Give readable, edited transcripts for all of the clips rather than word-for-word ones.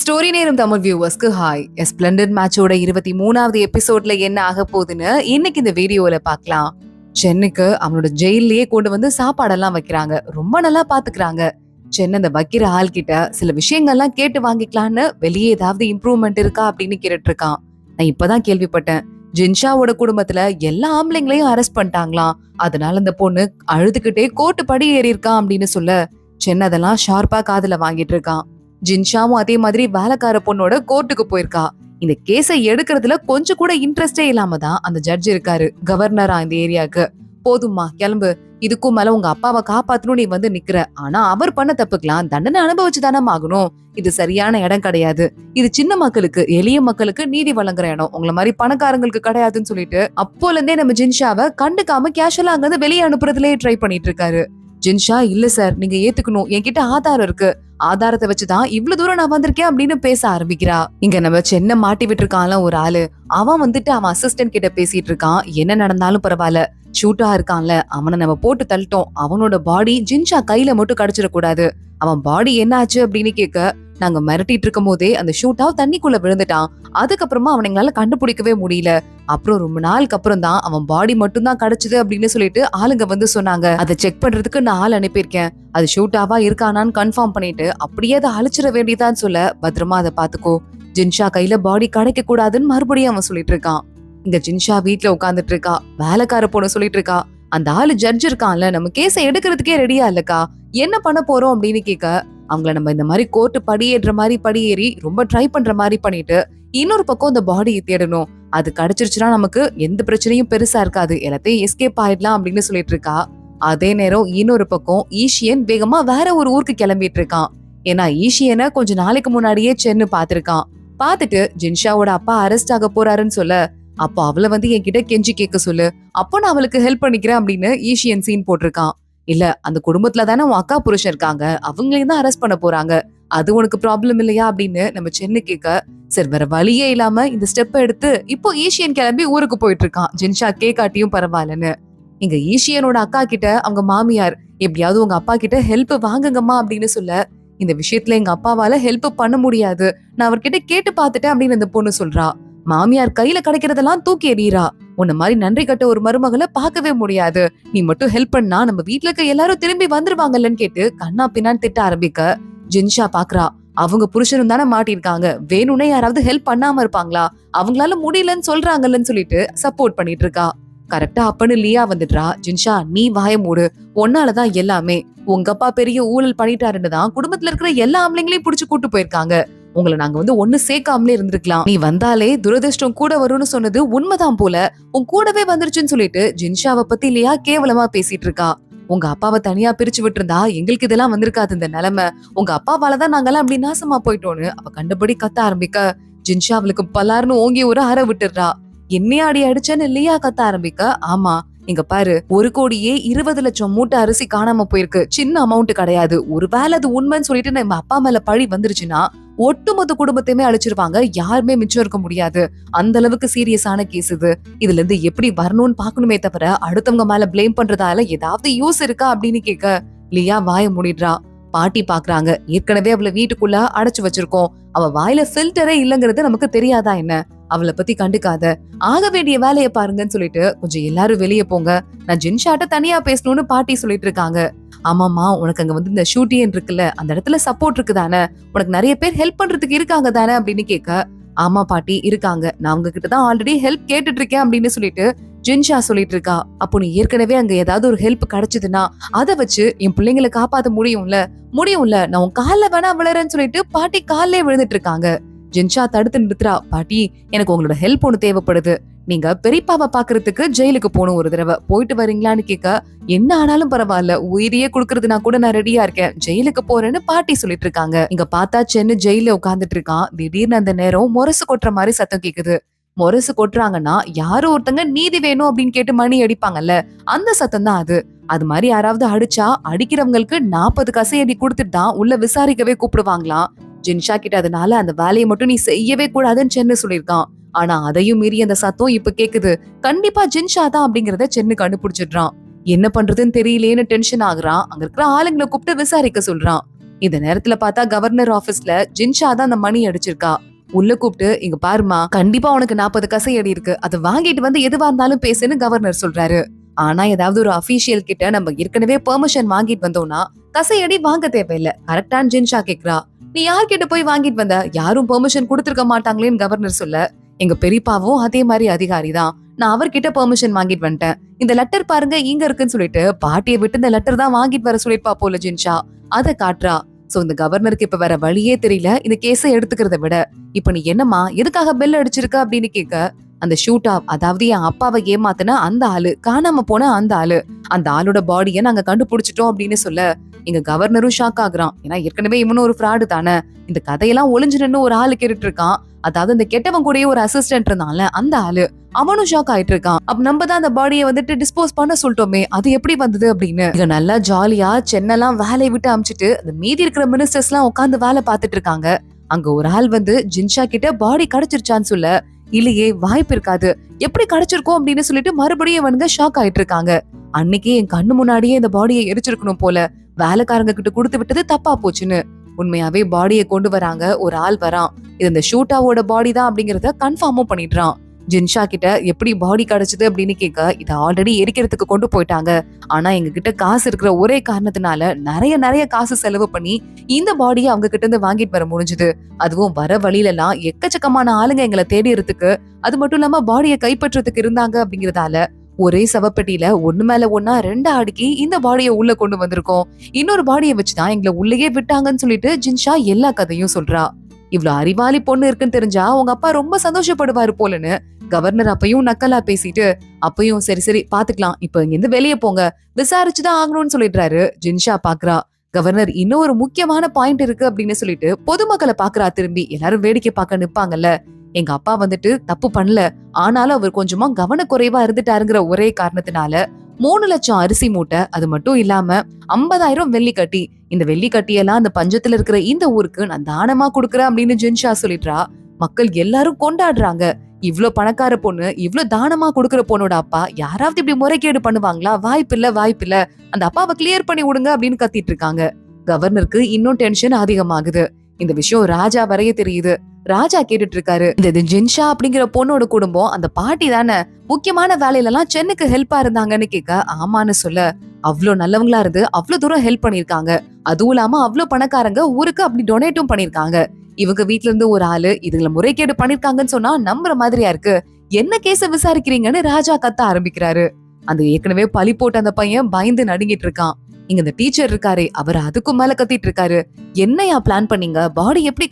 Story நேரம் Tamil வியூவர்ஸ்க்கு hi. Splendid மேட்சோட 23வது எபிசோட்ல என்ன ஆக போகுதுன்னு இன்னைக்கு இந்த வீடியோல பார்க்கலாம். சென்னுக்கு அவனோட ஜெயிலே கொண்டு வந்து சாப்பாடெல்லாம் வைக்கிறாங்க. ரொம்ப நல்லா பாத்துக்கிறாங்க. சென் அந்த வைக்கிற ஆள் கிட்ட சில விஷயங்கள்லாம் கேட்டு வாங்கிக்கலான்னு வெளியே ஏதாவது இம்ப்ரூவ்மெண்ட் இருக்கா அப்படின்னு கேட்டுட்டு இருக்கான். நான் இப்பதான் கேள்விப்பட்டேன், ஜின்ஷாவோட குடும்பத்துல எல்லா ஆம்பளைங்களையும் அரெஸ்ட் பண்ணிட்டாங்களாம். அதனால அந்த பொண்ணு அழுதுகிட்டே கோர்ட்டு படி ஏறி இருக்கான் அப்படின்னு சொல்ல சென் அதெல்லாம் ஷார்ப்பா காதுல வாங்கிட்டு இருக்கான். ஜின்ஷாவும் அதே மாதிரி வேலைக்கார பொண்ணோட கோர்ட்டுக்கு போயிருக்கா. இந்த கேஸை எடுக்கிறதுல கொஞ்சம் கூட இன்ட்ரெஸ்டே இல்லாம தான் அந்த ஜட்ஜ் இருக்காரு, கவர்னரா இந்த ஏரியாக்கு. போதுமா கிளம்பு, இதுக்கும் மேல உங்க அப்பாவை காப்பாத்தணும் நீ வந்து நிக்கிற. ஆனா அவர் பண்ண தப்புக்கலாம் தண்டனை அனுபவிச்சு தானே ஆகணும். இது சரியான இடம் கிடையாது. இது சின்ன மக்களுக்கு, எளிய மக்களுக்கு நீதி வழங்குற இடம், உங்களை மாதிரி பணக்காரங்களுக்கு கிடையாதுன்னு சொல்லிட்டு அப்போல இருந்தே நம்ம ஜின்ஷாவை கண்டுக்காம கேஷுவலா அங்க இருந்து வெளியே அனுப்புறதுலயே ட்ரை பண்ணிட்டு இருக்காரு. ஜின்ஷா, இல்ல சார், நீங்க ஏத்துக்கணும், என்கிட்ட ஆதாரம் இருக்கு, ஆதாரத்தை வச்சுதான் இவ்வளவு தூரம் நான் வந்திருக்கேன் அப்படின்னு பேச ஆரம்பிக்கிறா. இங்க நம்ம சென்னை மாட்டி விட்டுருக்கான்ல ஒரு ஆளு, அவன் வந்துட்டு அவன் அசிஸ்டன்ட் கிட்ட பேசிட்டு இருக்கான். என்ன நடந்தாலும் பரவாயில்ல, ஷூட்டா இருக்கான்ல அவனை நம்ம போட்டு தள்ளிட்டோம், அவனோட பாடி ஜின்ஷா கையில மட்டும் கிடைச்சிடக்கூடாது. அவன் பாடி என்ன ஆச்சு அப்படின்னு கேட்க, நாங்க மிரட்டிட்டு இருக்கும் போதே அந்த ஷூட்டா தண்ணிக்குள்ள விழுந்துட்டான். அதுக்கப்புறமா அவனை எங்களால கண்டுபிடிக்கவே முடியல. அப்புறம் ரொம்ப நாளுக்கு அப்புறம் தான் அவன் பாடி மட்டும் தான் கிடைச்சது அப்படின்னு சொல்லிட்டு ஆளுங்க வந்து சொன்னாங்க. அதை செக் பண்றதுக்கு நான் ஆள் அனுப்பியிருக்கேன். அது ஷூட்டாவா இருக்கானான்னு கன்ஃபார்ம் பண்ணிட்டு அப்படியே அதை அழிச்சிட வேண்டியதான்னு சொல்ல, பத்திரமா அதை பாத்துக்கோ, ஜின்ஷா கையில பாடி கிடைக்க கூடாதுன்னு மறுபடியும் அவன் சொல்லிட்டு இருக்கான். இங்க ஜின்ஷா வீட்டுல உட்காந்துட்டு இருக்கா. வேலைக்கார பொண்ணு சொல்லிட்டு இருக்கா, அந்த ஆளு ஜட்ஜ் இருக்கான்ல, நம்ம கேஸை எடுக்கிறதுக்கே ரெடியா இல்லக்கா, என்ன பண்ண போறோம் அப்படின்னு கேட்க, அவங்கள நம்ம இந்த மாதிரி கோர்ட்டு படியேற மாதிரி படியேறி ரொம்ப ட்ரை பண்ற மாதிரி பண்ணிட்டு இன்னொரு பக்கம் அந்த பாடியை தேடணும். அது கிடைச்சிருச்சுன்னா நமக்கு எந்த பிரச்சனையும் பெருசா இருக்காது, எல்லாத்தையும் எஸ்கேப் ஆயிடலாம் அப்படின்னு சொல்லிட்டு இருக்கா. அதே நேரம் இன்னொரு பக்கம் ஈஷியன் வேகமா வேற ஒரு ஊருக்கு கிளம்பிட்டு இருக்கான். ஏன்னா ஈஷியனை கொஞ்ச நாளைக்கு முன்னாடியே சென்னு பாத்திருக்கான். பாத்துட்டு ஜின்ஷாவோட அப்பா அரெஸ்ட் ஆக போறாருன்னு சொல்ல, அப்போ அவளை வந்து என்கிட்ட கெஞ்சி கேட்க சொல்லு, அப்போ நான் அவளுக்கு ஹெல்ப் பண்ணிக்கிறேன் அப்படின்னு ஈஷியன் சீன் போட்டிருக்கான். இல்ல, அந்த குடும்பத்துல தானே உன் அக்கா புருஷன் இருக்காங்க, அவங்களையும் தான் அரெஸ்ட் பண்ண போறாங்க, அது உனக்கு ப்ராப்ளம் இல்லையா அப்படின்னு நம்ம சென்னு கேட்க, சரி வேற வழியே இல்லாம இந்த ஸ்டெப் எடுத்து இப்போ ஈஷியன் கிளம்பி ஊருக்கு போயிட்டு இருக்கான், ஜின்ஷா கேக்காட்டியும் பரவாயில்லன்னு. இங்க ஈஷியனோட அக்கா கிட்ட அவங்க மாமியார், எப்படியாவது உங்க அப்பா கிட்ட ஹெல்ப் வாங்குங்கம்மா அப்படின்னு சொல்ல, இந்த விஷயத்துல எங்க அப்பாவால ஹெல்ப் பண்ண முடியாது, நான் அவர்கிட்ட கேட்டு பாத்துட்டேன் அப்படின்னு அந்த பொண்ணு சொல்றா. மாமியார் கையில கிடைக்கிறதெல்லாம் தூக்கி எறியறா. உன்ன மாதிரி நன்றி கட்ட ஒரு மருமகளை பார்க்கவே முடியாது, நீ மட்டும் ஹெல்ப் பண்ணா நம்ம வீட்டுல இருக்க எல்லாரும் திரும்பி வந்துருவாங்கல்லன்னு கேட்டு கண்ணா பின்னான்னு திட்ட ஆரம்பிக்க, ஜின்ஷா பாக்குறா, அவங்க புருஷனும் தானே மாட்டிருக்காங்க, வேணும்னே யாராவது ஹெல்ப் பண்ணாம இருப்பாங்களா, அவங்களால முடியலன்னு சொல்றாங்கல்லன்னு சொல்லிட்டு சப்போர்ட் பண்ணிட்டு இருக்கா. கரெக்டா அப்பன்னு லியா வந்துடுறா. ஜின்ஷா, நீ வாய மூடு, உன்னாலதான் எல்லாமே, உங்க அப்பா பெரிய ஊழல் பண்ணிட்டாருன்னு தான் குடும்பத்துல இருக்கிற எல்லா ஆம்பளைங்களையும் புடிச்சு கூட்டு போயிருக்காங்க, உங்களை நாங்க வந்து ஒண்ணு சேர்க்காமலே இருந்திருக்கலாம், நீ வந்தாலே துரதிருஷ்டம் கூட வரும்னு சொன்னது உண்மைதான் போல, உன் கூடவே வந்துருச்சுன்னு சொல்லிட்டு ஜின்ஷாவை பத்தி லியா கேவலமா பேசிட்டு இருக்கா. உங்க அப்பாவை தனியா பிரிச்சு விட்டுருந்தா எங்களுக்கு இதெல்லாம் வந்திருக்காது இந்த நிலைமை, உங்க அப்பாவாலதான் நாங்கெல்லாம் அப்படி நாசமா போயிட்டோன்னு அவ கண்டபடி கத்த ஆரம்பிக்க, ஜின்ஷா அவளுக்கு பலார்னு ஓங்கி ஒரு அற விட்டுடுறா. என்னையா அடி அடிச்சேன்னு லியா கத்த ஆரம்பிக்க, ஆமா இங்க பாரு, 1,20,00,000 மூட்டை அரிசி காணாம போயிருக்கு, சின்ன அமௌண்ட் கிடையாது, ஒருவேளை அது உண்மைன்னு சொல்லிட்டு நம்ம அப்பா மேல பழி வந்துருச்சுன்னா ஒட்டுமொத்த குடும்பத்தையுமே அழிச்சிருவாங்க, யாருமே மிச்சம் இருக்க முடியாது, அந்த அளவுக்கு சீரியஸான கேஸ் இது, இதுல இருந்து எப்படி வரணும்னு பாக்கணுமே தவிர அடுத்தவங்க மேல பிளேம் பண்றதால ஏதாவது யூஸ் இருக்கா அப்படின்னு கேட்க, லியா வாய மூடிடுறா. பாட்டி பாக்குறாங்க, ஏற்கனவே அவளை வீட்டுக்குள்ள அடைச்சு வச்சிருக்கோம், அவ வாயில ஃபில்டரே இல்லங்கிறது நமக்கு தெரியாதா என்ன, அவளை பத்தி கண்டுக்காத, ஆக வேண்டிய வேலையை பாருங்கன்னு சொல்லிட்டு கொஞ்சம் எல்லாரும் வெளியே போங்க, நான் ஜின்ஷாட்ட தனியா பேசணும்னு பாட்டி சொல்லிட்டு இருக்காங்க. ஆமாமா, உனக்கு அங்க வந்து இந்த ஷூட்டியன் இருக்குல்ல, அந்த இடத்துல சப்போர்ட் இருக்குதானே, உனக்கு நிறைய பேர் ஹெல்ப் பண்றதுக்கு இருக்காங்க தானே அப்படின்னு கேட்க, ஆமா பாட்டி இருக்காங்க, நான் உங்ககிட்ட தான் ஆல்ரெடி ஹெல்ப் கேட்டுட்டு இருக்கேன் அப்படின்னு சொல்லிட்டு ஜின்ஷா சொல்லிட்டு இருக்கா. அப்போ நீ ஏற்கனவே அங்க ஏதாவது ஒரு ஹெல்ப் கிடைச்சதுன்னா அதை வச்சு என் பிள்ளைங்களை காப்பாத்த முடியும்ல, நான் உன் காலில் வேணா விழறேன்னு சொல்லிட்டு பாட்டி காலிலே விழுந்துட்டு இருக்காங்க. ஜின்ஷா தடுத்து நிறுத்துறா. பாட்டி, எனக்கு உங்களோட ஹெல்ப் ஒண்ணு தேவைப்படுது, நீங்க பெரியப்பாவை பாக்குறதுக்கு ஜெயிலுக்கு போகணும், ஒரு தடவை போயிட்டு வரீங்களான்னு கேட்க, என்ன ஆனாலும் பரவாயில்ல, உயிரியே குடுக்கறதுனா கூட நான் ரெடியா இருக்கேன், ஜெயிலுக்கு போறேன்னு பாட்டி சொல்லிட்டு இருக்காங்க. இங்க பார்த்தா சென்னு ஜெயில உட்கார்ந்துட்டு இருக்கான். திடீர்னு அந்த நேரம் முரசு கொட்டுற மாதிரி சத்தம் கேக்குது. முரசு கொட்டுறாங்கன்னா யாரும் ஒருத்தங்க நீதி வேணும் அப்படின்னு கேட்டு மணி அடிப்பாங்கல்ல, அந்த சத்தம் தான் அது. அது மாதிரி யாராவது அடிச்சா அடிக்கிறவங்களுக்கு 40 கசையடி கொடுத்துட்டு தான் உள்ள விசாரிக்கவே கூப்பிடுவாங்களாம். ஜின்ஷா கிட்ட அதனால அந்த வேலையை மட்டும் நீ செய்யவே கூடாதுன்னு சென்னு சொல்லியிருக்கான். ஆனா அதையும் மீறி அந்த சத்தம் இப்ப கேக்குது. கண்டிப்பா ஜின்ஷா தான் அப்படிங்கறத சென்னு கண்டுபிடிச்சிடுறான். என்ன பண்றதுன்னு தெரியலேன்னு டென்ஷன் ஆகுறான். அங்க இருக்கிற ஆளுங்களை கூப்பிட்டு விசாரிக்க சொல்றான். இந்த நேரத்துல பார்த்தா கவர்னர் ஆபீஸ்ல ஜின்ஷா தான் அந்த மணி அடிச்சிருக்கா. உள்ள கூப்பிட்டு, இங்க பாருமா, கண்டிப்பா உனக்கு 40 கசையடி இருக்கு, அதை வாங்கிட்டு வந்து எதுவா இருந்தாலும் பேசுன்னு கவர்னர் சொல்றாரு. ஆனா ஏதாவது ஒரு அபிஷியல் கிட்ட நம்ம ஏற்கனவே பெர்மிஷன் வாங்கிட்டு வந்தோம்னா கசையடி வாங்க தேவையில்ல. கரெக்டான ஜின்ஷா கேக்குறா. நீ யார்கிட்ட போய் வாங்கிட்டு வந்த? யாரும் பெர்மிஷன் கொடுத்திருக்க மாட்டாங்களேன்னு கவர்னர் சொல்ல, எங்க பெரியப்பாவும் அதே மாதிரி அதிகாரி தான், நான் அவர்கிட்ட பெர்மிஷன் வாங்கிட்டு வந்துட்டேன். இந்த லெட்டர் பாருங்க இங்க இருக்குன்னு சொல்லிட்டு பாட்டியை விட்டு இந்த லெட்டர் தான் வாங்கிட்டு வர சொல்லிருப்பா போல ஜின்ஷா. அதை காட்டுறா. சோ இந்த கவர்னருக்கு இப்ப வேற வழியே தெரியல இந்த கேஸை எடுத்துக்கிறத விட. இப்ப நீ என்னமா எதுக்காக பெல் அடிச்சிருக்க அப்படின்னு கேட்க, அந்த ஷூட்டா, அதாவது என் அப்பாவை ஏமாத்தின அந்த ஆளு, காணாம போன அந்த ஆளு, அந்த ஆளோட பாடியை நாங்க கண்டுபிடிச்சிட்டோம் அப்படின்னு சொல்ல, இங்க கவர்னரும் ஷாக் ஆகுறான். ஏன்னா ஏற்கனவே இவனும் ஒரு ஃப்ராடு தானே. இந்த கதையெல்லாம் ஒளிஞ்சு நின்னு ஒரு ஆளு கேட்டுட்டு இருக்கான். அதாவது இந்த கெட்டவன் கூடயே ஒரு அசிஸ்டன்ட் இருந்தான்ல அந்த ஆளு, அவனும் ஷாக் ஆயிட்டு இருக்கான். அப்ப நம்ம தான் அந்த பாடியை வந்துட்டு டிஸ்போஸ் பண்ண சொல்லிட்டோமே, அது எப்படி வந்தது அப்படின்னு. இங்க நல்லா ஜாலியா சென்னெல்லாம் வேலையை விட்டு அமிச்சிட்டு அந்த மீதி இருக்கிற மினிஸ்டர்ஸ் எல்லாம் உட்காந்து வேலை பார்த்துட்டு இருக்காங்க. அங்க ஒரு ஆள் வந்து ஜின்ஷா கிட்ட பாடி கிடைச்சிருச்சான்னு சொல்ல, இல்லையே வாய்ப்பு இருக்காது, எப்படி கிடைச்சிருக்கோம் அப்படின்னு சொல்லிட்டு மறுபடியும் வந்து ஷாக் ஆயிட்டு இருக்காங்க. அன்னைக்கே என் கண்ணு முன்னாடியே இந்த பாடியை எரிச்சிருக்கணும் போல, வேலைக்காரங்க கிட்ட கொடுத்து விட்டது தப்பா போச்சுன்னு. உண்மையாவே பாடியை கொண்டு வராங்க. ஒரு ஆள் வரான். இது இந்த ஷூட்டாவோட பாடி தான் அப்படிங்கறத கன்ஃபார்மும் பண்ணிடுறான். ஜின்ஷா கிட்ட எப்படி பாடி கிடைச்சது அப்படின்னு கேட்க, இதை ஆல்ரெடி எரிக்கிறதுக்கு கொண்டு போயிட்டாங்க, ஆனா எங்க கிட்ட காசு இருக்கிற ஒரே காரணத்தினால நிறைய காசு செலவு பண்ணி இந்த பாடியை அவங்க கிட்ட இருந்து வாங்கிட்டு வர முடிஞ்சது. அதுவும் வர வழியில எல்லாம் எக்கச்சக்கமான ஆளுங்க எங்களை தேடிறதுக்கு, அது மட்டும் இல்லாம பாடியை கைப்பற்றதுக்கு இருந்தாங்க அப்படிங்கறதால ஒரே சவப்பெட்டியில ஒண்ணு மேல ஒன்னா 2 அடுக்கி இந்த பாடியை உள்ள கொண்டு வந்திருக்கோம். இன்னொரு பாடியை வச்சுதான் எங்களை உள்ளேயே விட்டாங்கன்னு சொல்லிட்டு ஜின்ஷா எல்லா கதையும் சொல்றா. இவ்வளவு அறிவாளி பொண்ணு இருக்குன்னு தெரிஞ்சா உங்க அப்பா ரொம்ப சந்தோஷப்படுவாரு போலன்னு கவர்னர் அப்பையும் நக்கலா பேசிட்டு, அப்பையும் சரி சரி பாத்துக்கலாம், இப்ப இங்க இருந்து வெளியே போங்க, விசாரிச்சுதான் ஆகணும்னு சொல்லிடுறாரு. ஜின்ஷா பாக்குறா. கவர்னர் இன்னும் ஒரு முக்கியமான பாயிண்ட் இருக்கு அப்படின்னு சொல்லிட்டு பொதுமக்களை பாக்குறா. திரும்பி எல்லாரும் வேடிக்கை பார்க்க நிப்பாங்கல்ல, எங்க அப்பா வந்துட்டு தப்பு பண்ணல, ஆனாலும் அவர் கொஞ்சமா கவனக்குறைவா இருந்துட்டாருங்கிற ஒரே காரணத்தினால 3 லட்சம் அரிசி மூட்டை, அது மட்டும் இல்லாம 50,000 வெள்ளி கட்டி, இந்த வெள்ளி கட்டியெல்லாம் அந்த பஞ்சத்துல இருக்கிற இந்த ஊருக்கு நான் தானமா கொடுக்குறேன் அப்படின்னு ஜின்ஷா சொல்லிடுறா. மக்கள் எல்லாரும் கொண்டாடுறாங்க. இவ்ளோ பணக்கார பொண்ணு, இவ்ளோ தானமா கொடுக்குற பொண்ணோட அப்பா யாராவது இப்படி முறைகேடு பண்ணுவாங்களா? வாய்ப்பில்ல, அந்த அப்பாவை கிளியர் பண்ணி விடுங்க அப்படின்னு கத்திட்டு இருக்காங்க. கவர்னருக்கு இன்னும் டென்ஷன் அதிகமாகுது. இந்த விஷயம் ராஜா வரைய தெரியுது. ராஜா கேட்டுட்டு இருக்காரு, இந்த ஜின்ஷா அப்படிங்கிற பொண்ணோட குடும்பம் அந்த பாட்டி தானே முக்கியமான வேலையில எல்லாம் சென்னுக்கு ஹெல்ப்பா இருந்தாங்கன்னு கேட்க, ஆமான்னு சொல்ல, அவ்வளவு நல்லவங்களா இருந்து அவ்வளவு தூரம் ஹெல்ப் பண்ணிருக்காங்க, அதுவும் இல்லாம அவ்வளவு பணக்காரங்க ஊருக்கு அப்படி டொனேட்டும் பண்ணிருக்காங்க. இவங்க வீட்ல இருந்து ஒரு ஆளு இதுல முறைகேடு பண்ணிருக்காங்கன்னு சொன்னா நம்புற மாதிரியா இருக்கு, என்ன கேஸ விசாரிக்கிறீங்கன்னு ராஜா கத்த ஆரம்பிக்கிறாரு. அந்த ஏற்கனவே பழி போட்ட அந்த பையன் பயந்து நடுங்கிட்டு இருக்கான். இங்க இந்த டீச்சர் இருக்காரு, அவர் அதுக்கும் மேல கத்திட்டு இருக்காரு, என்னையா பிளான் பண்ணீங்க, பாடி எப்படி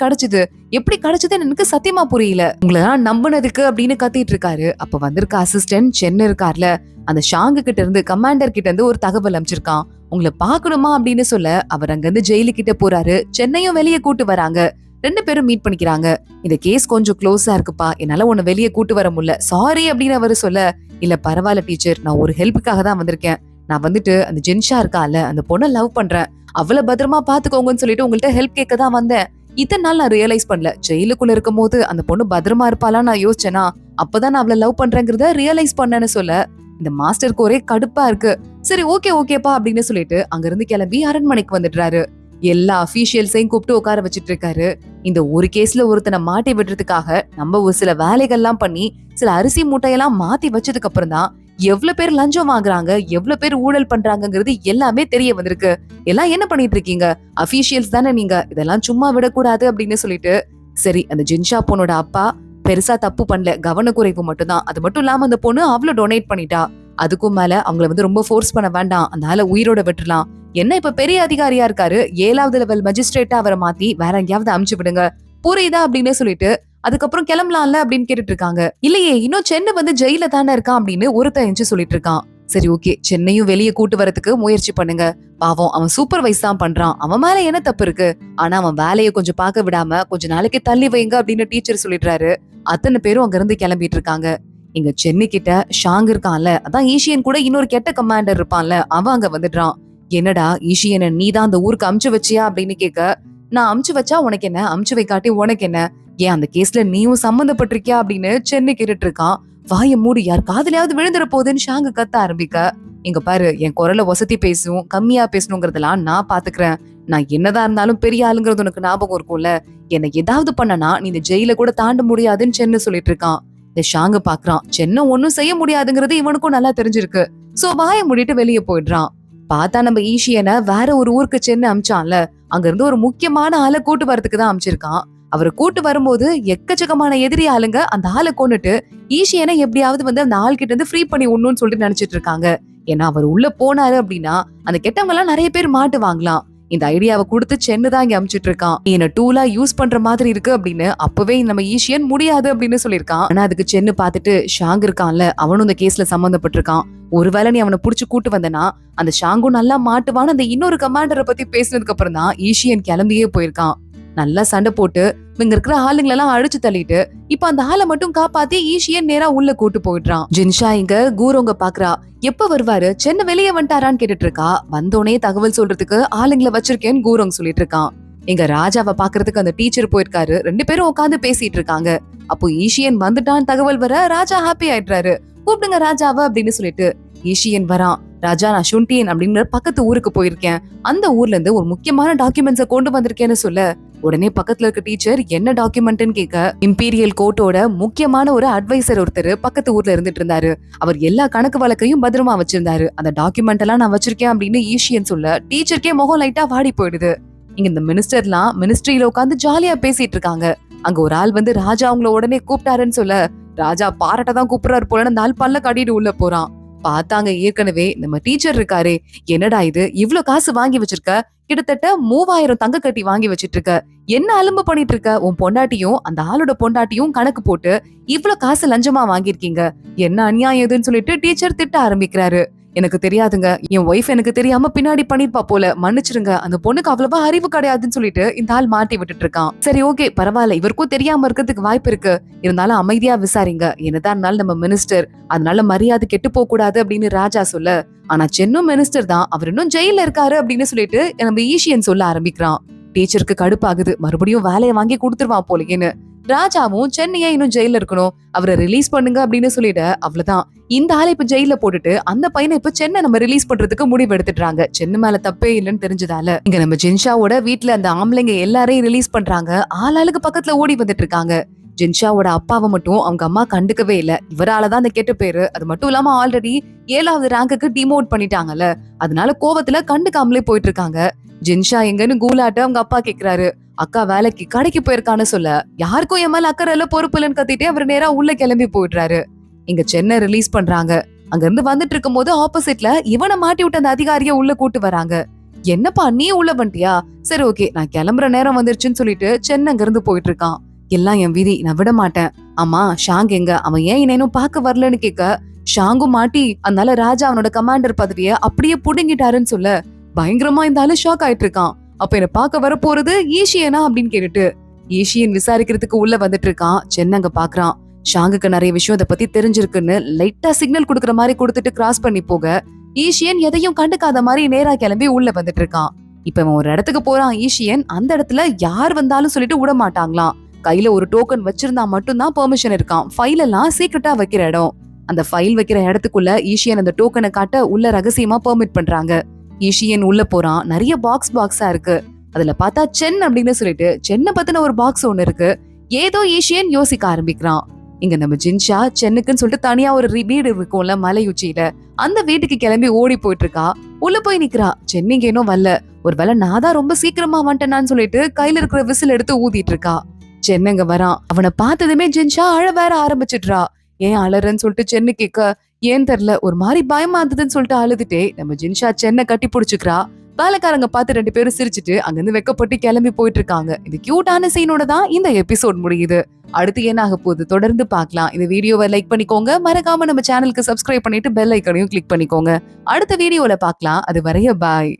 கிடைச்சதுன்னு எனக்கு சத்தியமா புரியல, உங்களை தான் நம்பினதுக்கு அப்படின்னு கத்திட்டு இருக்காரு. அப்ப வந்திருக்க அசிஸ்டன்ட் சென்னை இருக்கார்ல, அந்த ஷாங்கு கிட்ட இருந்து கமாண்டர் கிட்ட இருந்து ஒரு தகவல் அமைச்சிருக்கான், உங்களை பாக்கணுமா அப்படின்னு சொல்ல அவர் அங்க இருந்து ஜெயிலு கிட்ட போறாரு. சென்னையும் வெளியே கூட்டு வராங்க. 2 பேரும் மீட் பண்ணிக்கிறாங்க. இந்த கேஸ் கொஞ்சம் க்ளோஸா இருக்குப்பா, என்னால உன்னை வெளியே கூட்டு வர முடியல, சாரி அப்படின்னு அவரு சொல்ல, இல்ல பரவாயில்ல டீச்சர், நான் ஒரு ஹெல்ப்புக்காக தான் வந்திருக்கேன், நான் வந்துட்டு அந்த ஜின்ஷா இருக்கால அந்த பொண்ணை லவ் பண்றேன், அவளை பத்திரமா பாத்துக்கோங்கன்னு சொல்லிட்டு உங்கள்ட்ட ஹெல்ப் கேட்க தான் வந்தேன். இத்தனை நாள் நான் ரியலைஸ் பண்ணல, ஜெயிலுக்குள்ள இருக்கும் போது அந்த பொண்ணு பத்திரமா இருப்பாளா நான் யோசிச்சேனா, அப்பதான் நான் அவளை லவ் பண்றேங்கிறத ரியலைஸ் பண்ணேன்னு சொல்ல, இந்த மாஸ்டருக்கு ஒரே கடுப்பா இருக்கு. சரி ஓகேப்பா அப்படின்னு சொல்லிட்டு அங்க இருந்து கிளம்பி அரண்மனைக்கு வந்துடுறாரு. எல்லா அபிஷியல்ஸையும் கூப்பிட்டு உட்கார வச்சிட்டு இருக்காரு. இந்த ஒரு கேஸ்ல ஒருத்தனை மாட்டி விடுறதுக்காக நம்ம ஒரு சில வேலைகள்லாம் பண்ணி சில அரிசி மூட்டையெல்லாம் மாத்தி வச்சதுக்கு அப்புறம் தான் எவ்வளவு பேர் லஞ்சம் வாங்குறாங்க, எவ்வளவு பேர் ஊழல் பண்றாங்கிறது எல்லாமே தெரிய வந்திருக்கு. எல்லாம் என்ன பண்ணிட்டு இருக்கீங்க, அபிஷியல்ஸ் தானே நீங்க, இதெல்லாம் சும்மா விடக்கூடாது அப்படின்னு சொல்லிட்டு, சரி அந்த ஜின்ஷா பொண்ணோட அப்பா பெருசா தப்பு பண்ணல, கவனக்குறைவு மட்டும்தான், அது மட்டும் இல்லாம அந்த பொண்ணு அவ்வளவு டொனேட் பண்ணிட்டா, அதுக்கும் மேல அவங்கள வந்து ரொம்ப ஃபோர்ஸ் பண்ண வேண்டாம், அதனால உயிரோட விட்டுலாம், என்ன இப்ப பெரிய அதிகாரியா இருக்காரு, 7வது லெவல் மஜிஸ்ட்ரேட்டா அவரை மாத்தி வேற எங்கேயாவது அமுச்சு விடுங்க, புரியுதா அப்படின்னு சொல்லிட்டு அதுக்கப்புறம் கிளம்பலாம்ல அப்படின்னு கேட்டுட்டு இருக்காங்க. இல்லையே இன்னும் சென்னை வந்து ஜெயில தானே இருக்கான் அப்படின்னு ஒருத்தன் எஞ்சி சொல்லிட்டு இருக்கான். சரி ஓகே, சென்னையும் வெளியே கூட்டு வரதுக்கு முயற்சி பண்ணுங்க, பாவம் அவன் சூப்பர்வைஸ் தான் பண்றான், அவன் மேல என்ன தப்பு இருக்கு, ஆனா அவன் வேலையை கொஞ்சம் பார்க்க விடாம கொஞ்ச நாளைக்கு தள்ளி வைங்க அப்படின்னு டீச்சர் சொல்லிடுறாரு. அத்தனை பேரும் அங்க இருந்து கிளம்பிட்டு இருக்காங்க. இங்க சென்னை கிட்ட ஷாங் இருக்கான்ல, அதான் ஈஷியன் கூட இன்னொரு கெட்ட கமாண்டர் இருப்பான்ல, அவன் அங்க வந்துடுறான். என்னடா ஈஷியனை நீ தான் அந்த ஊருக்கு அமுச்சு வச்சியா அப்படின்னு கேட்க, நான் அமுச்சு வச்சா உனக்கு என்ன, அமுச்சு வைக்காட்டி உனக்கு என்ன, ஏன் அந்த கேஸ்ல நீயும் சம்மந்தப்பட்டிருக்கியா அப்படின்னு சென்னை கேட்டுட்டு இருக்கான். வாய மூடி, யார் காதுலயாவது விழுந்துற போகுதுன்னு ஷாங்கு கத்த ஆரம்பிக்க, இங்க பாரு என் குரலை வசதி பேசும் கம்மியா பேசணுங்கிறதெல்லாம் நான் பாத்துக்கிறேன், நான் என்னதான் இருந்தாலும் பெரிய ஆளுங்கிறது உனக்கு ஞாபகம் இருக்கும்ல, என்ன ஏதாவது பண்ணனா நீ இந்த ஜெயில கூட தாண்ட முடியாதுன்னு சென்னு சொல்லிட்டு இருக்கான். இந்த ஷாங்க பாக்குறான். சென்ன ஒன்னும் செய்ய முடியாதுங்கிறது இவனுக்கும் நல்லா தெரிஞ்சிருக்கு. சோ வாய மூடிட்டு வெளியே போயிடுறான். பார்த்தா நம்ம ஈஷியனை வேற ஒரு ஊருக்கு சென்னு அமிச்சான்ல, அங்க இருந்து ஒரு முக்கியமான ஆளை கூட்டு வரதுக்கு தான் அமிச்சிருக்கான். அவரை கூட்டு வரும்போது எக்கச்சக்கமான எதிரி ஆளுங்க அந்த ஆளை கொண்டுட்டு ஈஷியனை எப்படியாவது வந்து அந்த ஆள் கிட்ட இருந்து ஃப்ரீ பண்ணி விடணும்னு சொல்லிட்டு நினைச்சிட்டு இருக்காங்க. ஏன்னா அவர் உள்ள போனாரு அப்படின்னா அந்த கெட்டவங்க எல்லாம் நிறைய பேர் மாட்டுவாங்களாம். இந்த ஐடியாவை கொடுத்து சென்னு தான் இங்க அமிச்சிட்டு இருக்கான். என்ன டூலா யூஸ் பண்ற மாதிரி இருக்கு அப்படின்னு அப்பவே நம்ம ஈஷியன் முடியாது அப்படின்னு சொல்லியிருக்கான். ஆனா அதுக்கு சென்னு பார்த்துட்டு ஷாங் இருக்கான்ல, அவனும் இந்த கேஸ்ல சம்பந்தப்பட்டிருக்கான். ஒருவேளை நீ அவனை புடிச்சு கூட்டு வந்தனா அந்த ஷாங்கும் நல்லா மாட்டுவான்னு அந்த இன்னொரு கமாண்டரை பத்தி பேசினதுக்கு அப்புறம் தான் ஈஷியன் கிளம்பியே போயிருக்கான். நல்லா சண்டை போட்டு இங்க இருக்கிற ஆளுங்களெல்லாம் அழிச்சு தள்ளிட்டு இப்ப அந்த ஆளை மட்டும் காப்பாத்தி ஈஷியன் நேரா உள்ள கூட்டு போயிடுறான். ஜின்ஷா இங்க கூரோங்க பாக்குறா. எப்ப வருவாரு, சென்னை வெளியே வந்துட்டாரான்னு கேட்டுட்டு இருக்கா. வந்தோடனே தகவல் சொல்றதுக்கு ஆளுங்களை வச்சிருக்கேன்னு கூரோங்க சொல்லிட்டு இருக்கான். எங்க ராஜாவை பாக்குறதுக்கு அந்த டீச்சர் போயிருக்காரு. 2 பேரும் உட்காந்து பேசிட்டு இருக்காங்க. அப்போ ஈஷியன் வந்துட்டான்னு தகவல் வர ராஜா ஹாப்பி ஆயிடுறாரு. கூப்பிடுங்க ராஜாவா அப்படின்னு சொல்லிட்டு ஈஷியன் வரான். ராஜா, நான் ஷுன்டியன் அப்படின்ற பக்கத்து ஊருக்கு போயிருக்கேன். அந்த ஊர்ல இருந்து ஒரு முக்கியமான டாக்குமெண்ட்ஸ கொண்டு வந்திருக்கேன்னு சொல்ல உடனே பக்கத்துல இருக்க டீச்சர் என்ன டாக்குமெண்ட்னு கேட்க, இம்பீரியல் கோர்ட்டோட முக்கியமான ஒரு அட்வைசர் ஒருத்தர் பக்கத்து ஊர்ல இருந்துட்டு இருந்தாரு. அவர் எல்லா கணக்கு வழக்கையும் பத்திரமா வச்சிருந்தாரு. அந்த டாக்குமெண்ட் எல்லாம் நான் வச்சிருக்கேன் அப்படின்னு ஈஷியன் சொல்ல டீச்சருக்கே முகம் லைட்டா வாடி போயிடுது. இங்க இந்த மினிஸ்டர்லாம் மினிஸ்ட்ரியில உட்காந்து ஜாலியா பேசிட்டு இருக்காங்க. அங்க ஒரு ஆள் வந்து ராஜா அவங்கள உடனே கூப்பிட்டாருன்னு சொல்ல ராஜா பாராட்டதான் கூப்பிடுறாரு போல அந்த ஆள் பல்ல கட்டிட்டு உள்ள போறான். பார்த்தாங்க ஏற்கனவே நம்ம டீச்சர் இருக்காரு. என்னடா இது இவ்ளோ காசு வாங்கி வச்சிருக்க, கிட்டத்தட்ட 3000 தங்க கட்டி வாங்கி வச்சிட்டு இருக்க, என்ன அலும்பு பண்ணிட்டு இருக்க, உன் பொண்டாட்டியும் அந்த ஆளோட பொண்டாட்டியும் கணக்கு போட்டு இவ்ளோ காசு லஞ்சமா வாங்கிருக்கீங்க, என்ன அநியாயம் எதுன்னு சொல்லிட்டு டீச்சர் திட்ட ஆரம்பிக்கிறாரு. எனக்கு தெரியாதுங்க, என் ஒய்ஃப் எனக்கு தெரியாம பின்னாடி பண்ணிருப்பா போல, மன்னிச்சிருங்க, அந்த பொண்ணுக்கு அவ்வளவா அறிவு கிடையாதுன்னு சொல்லிட்டு இந்த ஆள் மாட்டி விட்டுட்டு இருக்கான். சரி ஓகே பரவாயில்ல, இவருக்கும் தெரியாம இருக்கிறதுக்கு வாய்ப்பு இருக்கு, இருந்தாலும் அமைதியா விசாரிங்க, என்னதான் இருந்தாலும் நம்ம மினிஸ்டர், அதனால மரியாதை கெட்டு போக கூடாது அப்படின்னு ராஜா சொல்ல, ஆனா சென்னும் மினிஸ்டர் தான், அவர் இன்னும் ஜெயில இருக்காரு அப்படின்னு சொல்லிட்டு நம்ம ஈஷியன் சொல்ல ஆரம்பிக்கிறான். டீச்சருக்கு கடுப்பாகுது, மறுபடியும் வேலையை வாங்கி கொடுத்துருவான் போலன்னு. ராஜாவும் சென்னையா இன்னும் ஜெயில இருக்கணும், அவரை ரிலீஸ் பண்ணுங்க அப்படின்னு சொல்லிட்டு அவ்வளவுதான். இந்த ஆளை இப்ப ஜெயில போட்டுட்டு அந்த பையனை இப்ப சென்னை நம்ம ரிலீஸ் பண்றதுக்கு முடிவு எடுத்துட்டாங்க. சென்னை மேல தப்பே இல்லைன்னு தெரிஞ்சதால இங்க நம்ம ஜின்ஷாவோட வீட்டுல அந்த ஆம்பளைங்க எல்லாரையும் ரிலீஸ் பண்றாங்க. ஆளாளுக்கு பக்கத்துல ஓடி வந்துட்டு இருக்காங்க. ஜின்ஷாவோட அப்பாவை மட்டும் அவங்க அம்மா கண்டுக்கவே இல்ல. இவராலதான் அந்த கெட்ட பேரு, அது மட்டும் இல்லாம ஆல்ரெடி 7வது ரேங்குக்கு டிமோட் பண்ணிட்டாங்கல்ல, அதனால கோவத்துல கண்டுக்காமலே போயிட்டு இருக்காங்க. ஜின்ஷா எங்கன்னு கூலாட்டு அவங்க அப்பா கேக்குறாரு. அக்கா வேலைக்கு கடைக்கு போயிருக்கான்னு சொல்ல, யாருக்கும் என் மேல அக்கறை இல்ல பொறுப்பு இல்லைன்னு கத்திட்டு அவர் நேரா உள்ள கிளம்பி போயிடுறாரு. இங்க சென்னை ரிலீஸ் பண்றாங்க. அங்க இருந்து வந்துட்டு இருக்கும் போது ஆப்போசிட்ல இவனை மாட்டி விட்ட அந்த அதிகாரிய உள்ள கூட்டு வராங்க. என்னப்பா நீ உள்ள வந்துட்டியா, சரி ஓகே நான் கிளம்புற நேரம் வந்துருச்சுன்னு சொல்லிட்டு சென்னை அங்க இருந்து போயிட்டு இருக்கான். எல்லாம் என் விதி, நான் விட மாட்டேன். ஆமா ஷாங் எங்க, அவன் ஏன் இன்னும் பாக்க வரலன்னு கேட்க, ஷாங்கும் மாட்டி அதனால ராஜா அவனோட கமாண்டர் பதவிய அப்படியே புடுங்கிட்டாருன்னு சொல்ல பயங்கரமா இந்த ஆளு ஷாக் ஆயிட்டு இருக்கான். அப்ப என்ன பாக்க வர போறது ஈஷியனா அப்படின்னு கேட்டுட்டு ஈஷியன் விசாரிக்கிறதுக்கு உள்ள வந்துட்டு இருக்கான். சென்னங்க பாக்குறான். ஷாங்குக்கு நிறைய விஷயம் அதை பத்தி தெரிஞ்சிருக்குன்னு லைட்டா சிக்னல் கொடுக்குற மாதிரி கொடுத்துட்டு கிராஸ் பண்ணி போக ஈஷியன் எதையும் கண்டுக்காத மாதிரி நேரா கிளம்பி உள்ள வந்துட்டு இருக்கான். இப்ப அவன் ஒரு இடத்துக்கு போறான் ஈஷியன். அந்த இடத்துல யார் வந்தாலும் சொல்லிட்டு விட மாட்டாங்களாம். கையில ஒரு டோக்கன் வச்சிருந்தா மட்டும்தான் பெர்மிஷன் இருக்கான். ஃபைல் எல்லாம் சீக்கிரட்டா வைக்கிற இடம். அந்த ஃபைல் வைக்கிற இடத்துக்குள்ள ஈஷியன் அந்த டோக்கனை காட்ட உள்ள ரகசியமா பெர்மிட் பண்றாங்க. ஈஷியன் உள்ள போறான். நிறைய பாக்ஸா இருக்கு. அதுல பார்த்தா சென் அப்படின்னு சொல்லிட்டு சென்னை பத்தின ஒரு பாக்ஸ் ஒண்ணு இருக்கு. ஏதோ ஈஷியன் யோசிக்க ஆரம்பிக்கிறான். இங்க நம்ம ஜின்ஷா சென்னுக்குன்னு சொல்லிட்டு தனியா ஒரு வீடு இருக்கும்ல மலை உச்சியில, அந்த வீட்டுக்கு கிளம்பி ஓடி போயிட்டு இருக்கா. உள்ள போய் நிக்கிறா. சென்னிங்க இன்னும் வரல, ஒருவேளை நான் தான் ரொம்ப சீக்கிரமா வந்துட்டேனான்னு சொல்லிட்டு கையில இருக்கிற விசில் எடுத்து ஊதிட்டு இருக்கா. சென்னைங்க வரான். அவனை பார்த்ததுமே ஜின்ஷா அழ வேற ஆரம்பிச்சிடுறா. ஏன் அழறன்னு சொல்லிட்டு சென்னு கேட்க, ஏன் தெரியல ஒரு மாதிரி பயமா இருந்ததுன்னு சொல்லிட்டு அழுதுட்டே நம்ம ஜின்ஷா சென்னை கட்டி பிடிச்சுக்கிறா. வேலைக்காரங்க பார்த்து 2 பேரும் சிரிச்சுட்டு அங்கிருந்து வெக்கப்பட்டு கிளம்பி போயிட்டு இருக்காங்க. இது கியூட்டான சீனோட தான் இந்த எபிசோட் முடியுது. அடுத்து என்ன ஆக போகுது தொடர்ந்து பார்க்கலாம். இந்த வீடியோவை லைக் பண்ணிக்கோங்க, மறக்காம நம்ம சேனலுக்கு சப்ஸ்கிரைப் பண்ணிட்டு பெல் ஐக்கனையும் கிளிக் பண்ணிக்கோங்க. அடுத்த வீடியோல பார்க்கலாம். அது வரைய பாய்.